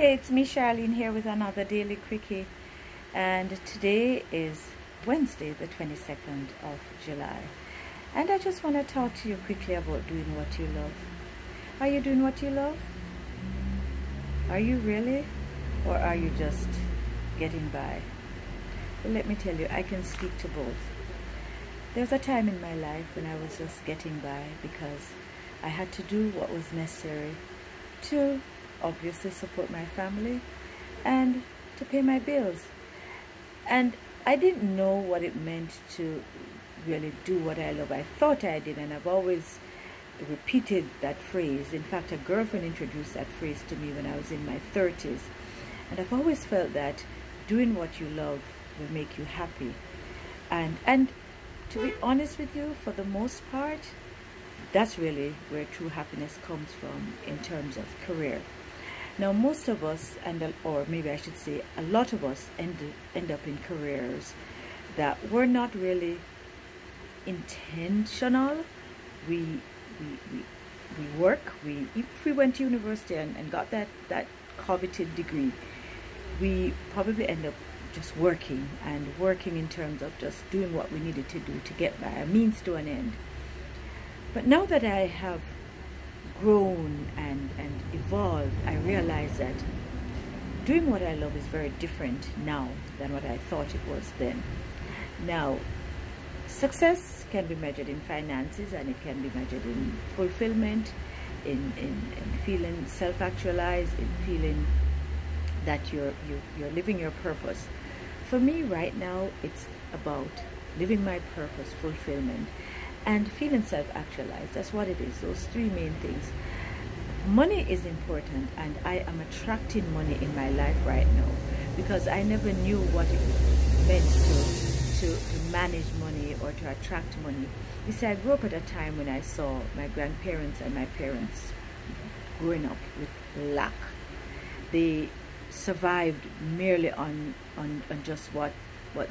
Hey, it's me, Charlene, here with another Daily Quickie, and today is Wednesday, the 22nd of July, and I just want to talk to you quickly about doing what you love. Are you doing what you love? Are you really? Or are you just getting by? Well, let me tell you, I can speak to both. There's a time in my life when I was just getting by because I had to do what was necessary to obviously support my family and to pay my bills, and I didn't know what it meant to really do what I love. I thought I did, and I've always repeated that phrase. In fact, a girlfriend introduced that phrase to me when I was in my 30s, and I've always felt that doing what you love will make you happy, and to be honest with you, for the most part, that's really where true happiness comes from in terms of career. Now, most of us, or maybe I should say a lot of us, end up in careers that were not really intentional. We work. If we went to university and got that coveted degree, we probably end up just working in terms of just doing what we needed to do to get by, a means to an end. But now that I have grown and evolved, I realize that doing what I love is very different now than what I thought it was then. Now, success can be measured in finances, and it can be measured in fulfillment, in feeling self-actualized, in feeling that you're living your purpose. For me right now, it's about living my purpose, fulfillment, and feeling self-actualized. That's what it is, those three main things. Money is important, and I am attracting money in my life right now because I never knew what it meant to manage money or to attract money. You see, I grew up at a time when I saw my grandparents and my parents growing up with lack. They survived merely on just what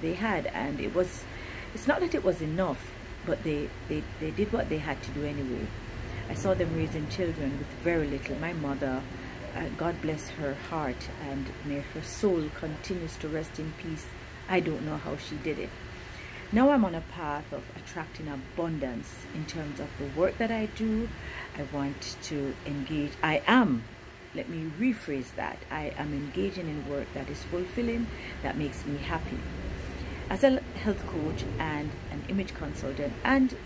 they had, and it's not that it was enough, but they did what they had to do anyway. I saw them raising children with very little. My mother, God bless her heart, and may her soul continues to rest in peace. I don't know how she did it. Now I'm on a path of attracting abundance in terms of the work that I do. I want to engage. Let me rephrase that. I am engaging in work that is fulfilling, that makes me happy. As a health coach and an image consultant and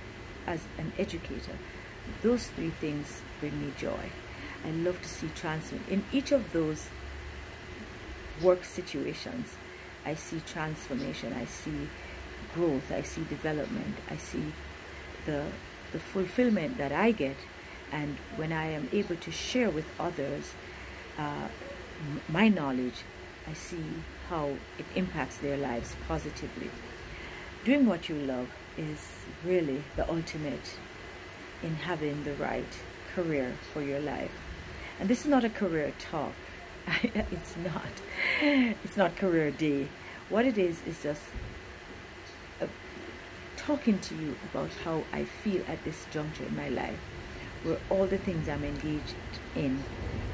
as an educator, those three things bring me joy. I love to see transformation. In each of those work situations, I see transformation, I see growth, I see development, I see the fulfillment that I get, and when I am able to share with others my knowledge, I see how it impacts their lives positively. Doing what you love is really the ultimate in having the right career for your life. And this is not a career talk. It's not career day. What it is just talking to you about how I feel at this juncture in my life, where all the things I'm engaged in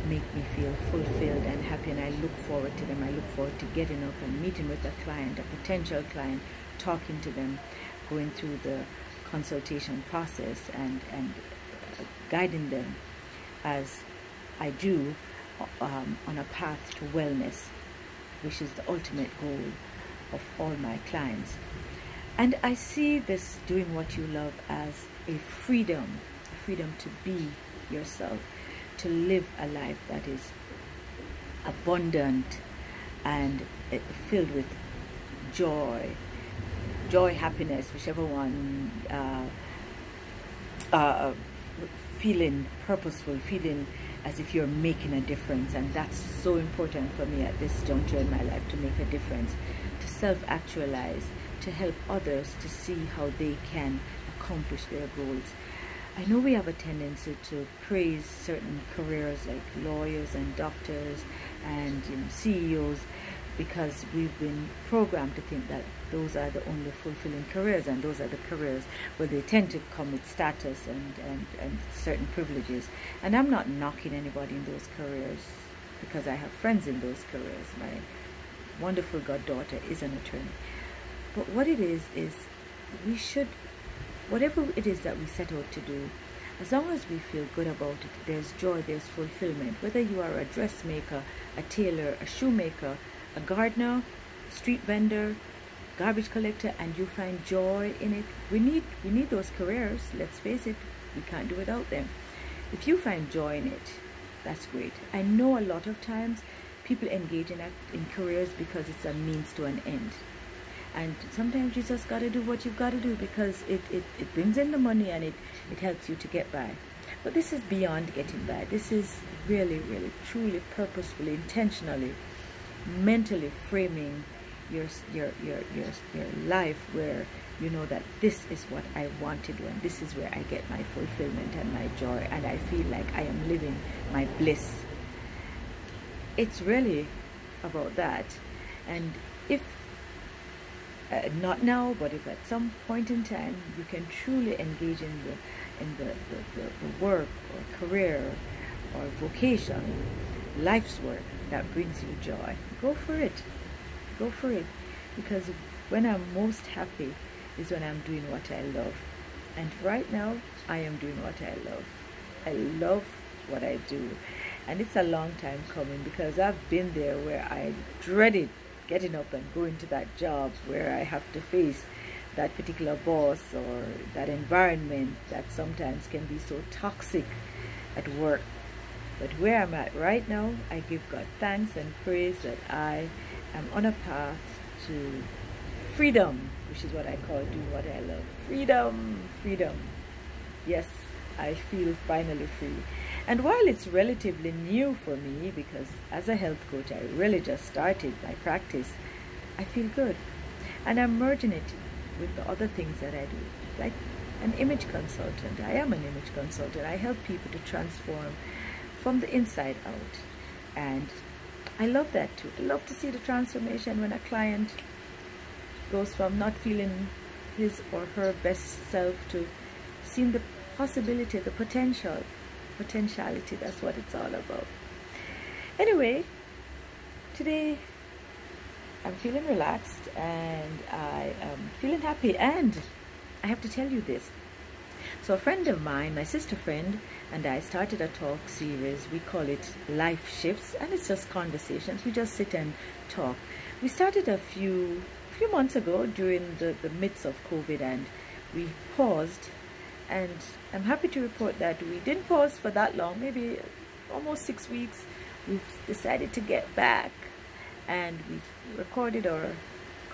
make me feel fulfilled and happy, and I look forward to them. I look forward to getting up and meeting with a client, a potential client, talking to them, going through the consultation process and guiding them as I do on a path to wellness, which is the ultimate goal of all my clients. And I see this doing what you love as a freedom to be yourself, to live a life that is abundant and filled with joy, happiness, whichever one, feeling purposeful, feeling as if you're making a difference. And that's so important for me at this juncture in my life, to make a difference, to self-actualize, to help others to see how they can accomplish their goals. I know we have a tendency to praise certain careers like lawyers and doctors and CEOs because we've been programmed to think that those are the only fulfilling careers, and those are the careers where they tend to come with status and certain privileges. And I'm not knocking anybody in those careers. because I have friends in those careers. My wonderful goddaughter is an attorney. But what it is we should, whatever it is that we set out to do, as long as we feel good about it, there's joy, there's fulfillment. Whether you are a dressmaker, a tailor, a shoemaker, a gardener, street vendor, garbage collector, and you find joy in it, we need those careers. Let's face it, we can't do without them. If you find joy in it, that's great. I know a lot of times people engage in careers because it's a means to an end. And sometimes you just got to do what you've got to do because it brings in the money and it helps you to get by. But this is beyond getting by. This is really, really, truly, purposefully, intentionally, mentally framing your life where you know that this is what I want to do and this is where I get my fulfillment and my joy, and I feel like I am living my bliss. It's really about that. And if not now, but if at some point in time you can truly engage in the work or career or vocation, life's work that brings you joy, go for it. Go for it. Because when I'm most happy is when I'm doing what I love. And right now I am doing what I love. I love what I do. And it's a long time coming because I've been there where I dreaded getting up and going to that job where I have to face that particular boss or that environment that sometimes can be so toxic at work. But where I'm at right now, I give God thanks and praise that I am on a path to freedom, which is what I call doing what I love. Freedom, freedom. Yes, I feel finally free. And while it's relatively new for me, because as a health coach, I really just started my practice, I feel good. And I'm merging it with the other things that I do. Like an image consultant. I am an image consultant. I help people to transform from the inside out. And I love that too. I love to see the transformation when a client goes from not feeling his or her best self to seeing the possibility, the potentiality. That's what it's all about. Anyway, today I'm feeling relaxed and I am feeling happy, and I have to tell you this. So a friend of mine, my sister friend, and I started a talk series. We call it Life Shifts, and it's just conversations. We just sit and talk. We started a few months ago during the midst of COVID, and we paused. And I'm happy to report that we didn't pause for that long, maybe almost 6 weeks. We've decided to get back, and we recorded our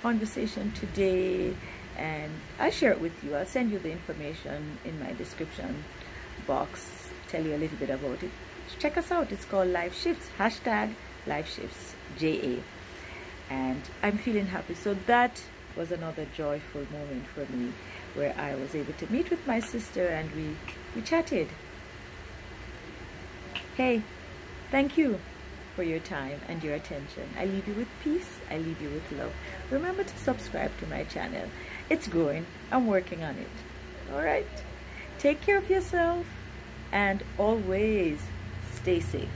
conversation today, and I'll share it with you. I'll send you the information in my description box, tell you a little bit about it. Check us out. It's called Life Shifts, hashtag Life Shifts, JA. And I'm feeling happy. So that was another joyful moment for me, where I was able to meet with my sister and we chatted. Hey, thank you for your time and your attention. I leave you with peace. I leave you with love. Remember to subscribe to my channel. It's growing. I'm working on it. All right. Take care of yourself and always stay safe.